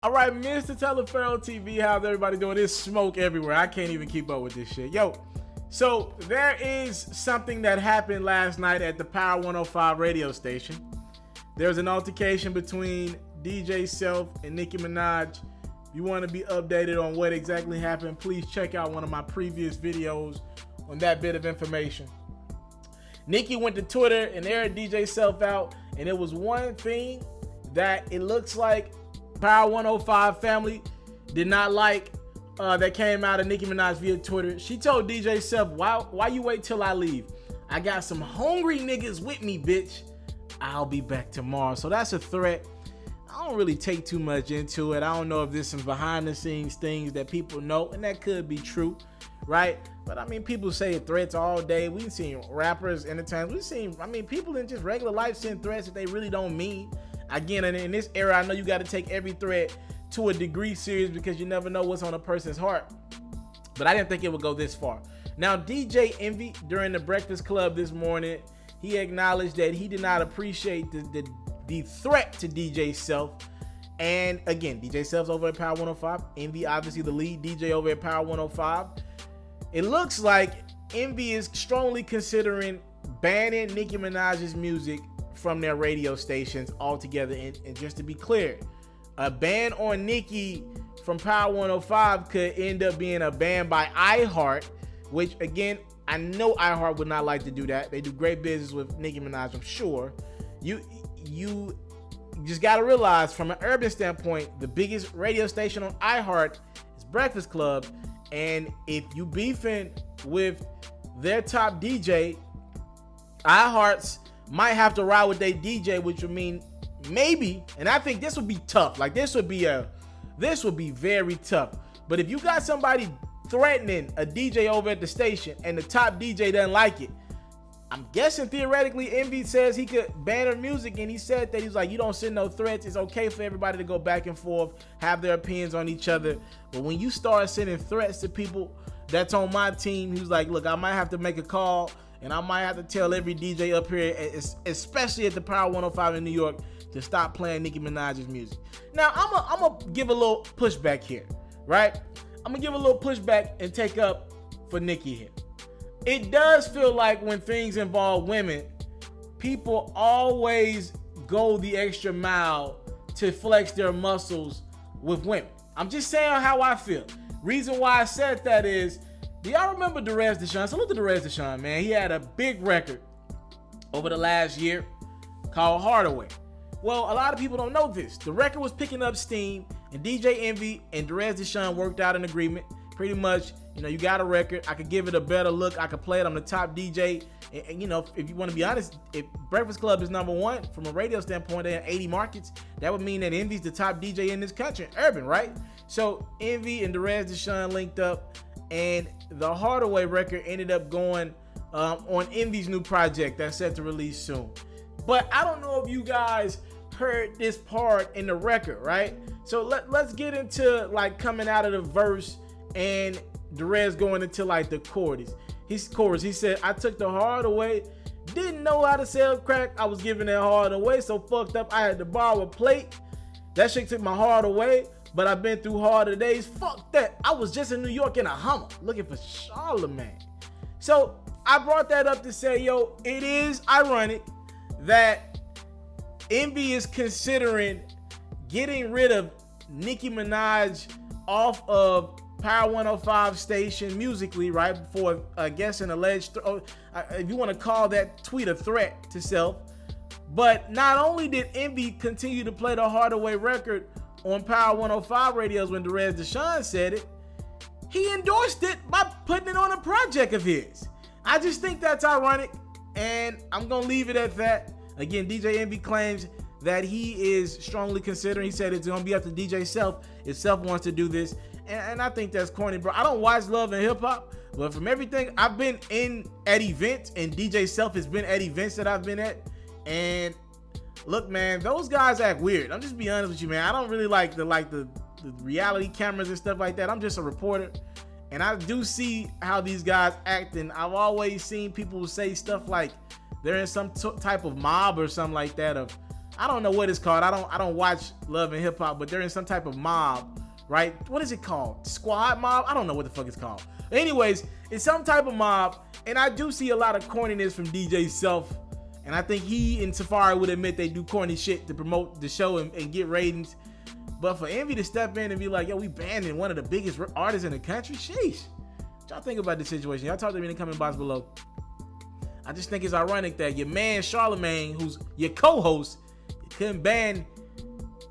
All right, Mr. TALIAFERRO TV, how's everybody doing? There's smoke everywhere. I can't even keep up with this shit. Yo, so there is something that happened last night at the Power 105 radio station. There was an altercation between DJ Self and Nicki Minaj. If you want to be updated on what exactly happened, please check out one of my previous videos on that bit of information. Nicki went to Twitter and aired DJ Self out, and it was one thing that it looks like Power 105 family did not like that came out of Nicki Minaj via Twitter. She told DJ Self, why you wait till I leave? I got some hungry niggas with me, bitch. I'll be back tomorrow. So that's a threat. I don't really take too much into it. I don't know if there's some behind the scenes things that people know, and that could be true, right? But I mean, people say threats all day. We've seen rappers, entertainers. We've seen, people in just regular life send threats that they really don't mean. Again, in this era, I know you got to take every threat to a degree serious because you never know what's on a person's heart. But I didn't think it would go this far. Now, DJ Envy, during the Breakfast Club this morning, he acknowledged that he did not appreciate the threat to DJ Self. And again, DJ Self's over at Power 105. Envy, obviously the lead DJ over at Power 105. It looks like Envy is strongly considering banning Nicki Minaj's music from their radio stations altogether. And just to be clear, a ban on Nicki from Power 105 could end up being a ban by iHeart, which again, I know iHeart would not like to do that. They do great business with Nicki Minaj, I'm sure. You just got to realize, from an urban standpoint, the biggest radio station on iHeart is Breakfast Club. And if you beefing with their top DJ, iHeart's might have to ride with their DJ, which would mean maybe, and I think this would be tough. Like this would be very tough. But if you got somebody threatening a DJ over at the station and the top DJ doesn't like it, I'm guessing theoretically Envy says he could ban her music, and he said that he's like, you don't send no threats. It's okay for everybody to go back and forth, have their opinions on each other. But when you start sending threats to people that's on my team, he was like, look, I might have to make a call, and I might have to tell every DJ up here, especially at the Power 105 in New York, to stop playing Nicki Minaj's music. Now, I'm gonna give a little pushback here, right? I'm gonna give a little pushback and take up for Nicki here. It does feel like when things involve women, people always go the extra mile to flex their muscles with women. I'm just saying how I feel. Reason why I said that is, do y'all remember Derez De'Shon? Salute to Derez De'Shon, man. He had a big record over the last year called Hardaway. Well, a lot of people don't know this. The record was picking up steam, and DJ Envy and Derez De'Shon worked out an agreement. Pretty much, you got a record. I could give it a better look. I could play it. I'm the top DJ. And if you want to be honest, if Breakfast Club is number one from a radio standpoint, they have 80 markets. That would mean that Envy's the top DJ in this country, urban, right? So Envy and Derez De'Shon linked up, and the Hardaway record ended up going on Envy's new project that's set to release soon. But I don't know if you guys heard this part in the record, right? So let's get into like coming out of the verse and Derez going into like the chorus. He said, I took the hard away, didn't know how to sell crack, I was giving that hard away, so fucked up I had to borrow a plate. That shit took my heart away, but I've been through harder days. Fuck that, I was just in New York in a Hummer looking for Charlemagne. So I brought that up to say, yo, it is ironic that Envy is considering getting rid of Nicki Minaj off of Power 105 station musically, right? For, I guess, an alleged, if you want to call that tweet a threat to Self. But not only did Envy continue to play the Hardaway record on Power 105 radios when Derez De'Shon said it, he endorsed it by putting it on a project of his. I just think that's ironic, and I'm going to leave it at that. Again, DJ Envy claims that he is strongly considering. He said it's going to be up to DJ Self if Self wants to do this. And I think that's corny, bro. I don't watch Love and Hip Hop, but from everything I've been at events, and DJ Self has been at events that I've been at, and look, man, those guys act weird. I'm just being honest with you, man. I don't really like the reality cameras and stuff like that. I'm just a reporter, and I do see how these guys act, and I've always seen people say stuff like they're in some type of mob or something like that. I don't know what it's called. I don't watch Love and Hip Hop, but they're in some type of mob, right? What is it called? Squad mob? I don't know what the fuck it's called. Anyways, it's some type of mob, and I do see a lot of corniness from DJ Self, and I think he and Safari would admit they do corny shit to promote the show and get ratings. But for Envy to step in and be like, yo, we banning one of the biggest artists in the country, sheesh. What y'all think about this situation? Y'all talk to me in the comment box below. I just think it's ironic that your man Charlemagne, who's your co-host, you couldn't ban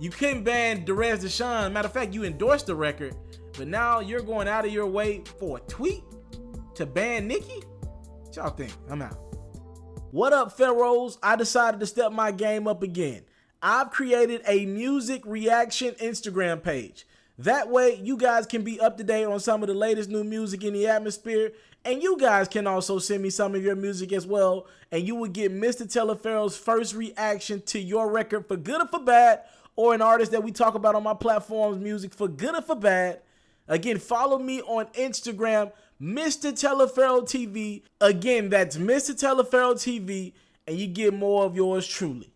Derez Deshawn. Matter of fact, you endorsed the record, but now you're going out of your way for a tweet to ban Nicki? What y'all think? I'm out. What up, Pharaohs? I decided to step my game up again. I've created a music reaction Instagram page. That way, you guys can be up to date on some of the latest new music in the atmosphere, and you guys can also send me some of your music as well, and you will get Mr. TALIAFERRO'S first reaction to your record for good or for bad, or an artist that we talk about on my platform's music for good or for bad. Again, follow me on Instagram, Mr. TALIAFERRO TV. Again, that's Mr. TALIAFERRO TV, and you get more of yours truly.